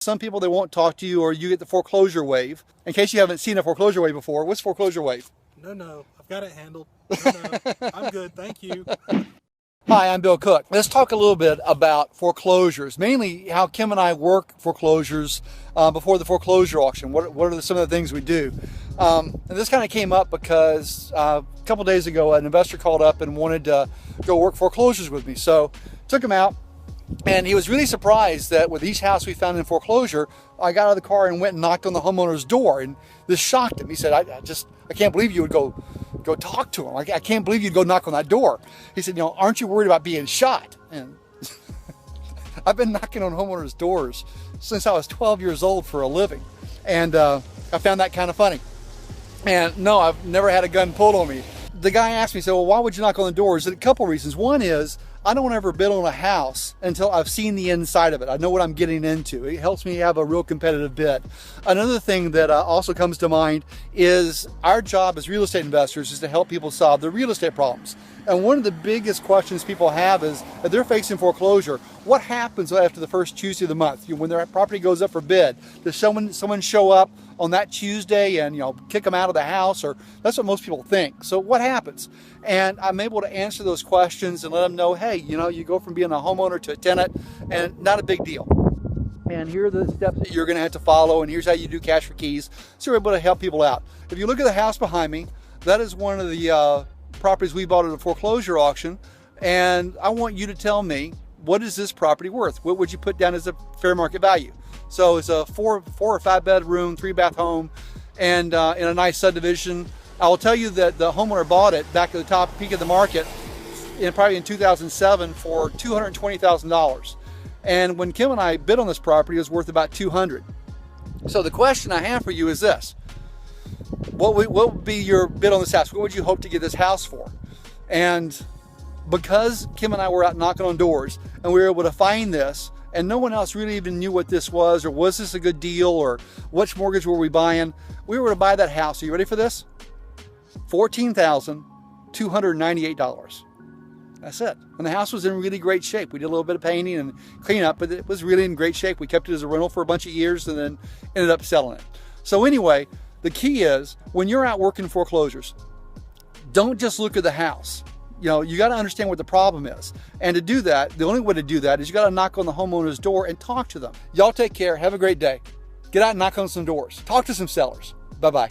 Some people, they won't talk to you, or you get the foreclosure wave. In case you haven't seen a foreclosure wave before, what's foreclosure wave? No, I've got it handled. No, I'm good, thank you. Hi, I'm Bill Cook. Let's talk a little bit about foreclosures, mainly how Kim and I work foreclosures before the foreclosure auction. What are some of the things we do? And this kind of came up because a couple days ago, an investor called up and wanted to go work foreclosures with me. So took him out, and he was really surprised that with each house we found in foreclosure, I got out of the car and went and knocked on the homeowner's door, and this shocked him. He said, I can't believe you would go talk to him. I can't believe you'd go knock on that door. He said, aren't you worried about being shot? And I've been knocking on homeowners' doors since I was 12 years old for a living. And I found that kind of funny. And no, I've never had a gun pulled on me. The guy asked me, well, why would you knock on the doors? And a couple reasons. One is, I don't ever bid on a house until I've seen the inside of it. I know what I'm getting into. It helps me have a real competitive bid. Another thing that also comes to mind is our job as real estate investors is to help people solve their real estate problems. And one of the biggest questions people have is, if they're facing foreclosure, what happens after the first Tuesday of the month? When their property goes up for bid, does someone show up on that Tuesday and kick them out of the house? Or that's what most people think. So what happens? And I'm able to answer those questions and let them know, hey, you go from being a homeowner to a tenant, and not a big deal. And here are the steps that you're going to have to follow, and here's how you do cash for keys. So we're able to help people out. If you look at the house behind me, that is one of the properties we bought at a foreclosure auction, and I want you to tell me, what is this property worth? What would you put down as a fair market value? So it's a four or five bedroom, 3-bath home, and in a nice subdivision. I will tell you that the homeowner bought it back at the top peak of the market, probably in 2007, for $220,000. And when Kim and I bid on this property, it was worth about $200,000. So the question I have for you is this: what would be your bid on this house? What would you hope to get this house for? And because Kim and I were out knocking on doors and we were able to find this, and no one else really even knew what this was, or was this a good deal, or which mortgage were we buying, we were able to buy that house. Are you ready for this? $14,298. That's it. And the house was in really great shape. We did a little bit of painting and cleanup, but it was really in great shape. We kept it as a rental for a bunch of years and then ended up selling it. So anyway, the key is, when you're out working foreclosures, don't just look at the house. You got to understand what the problem is. And to do that, the only way to do that is you got to knock on the homeowner's door and talk to them. Y'all take care. Have a great day. Get out and knock on some doors. Talk to some sellers. Bye-bye.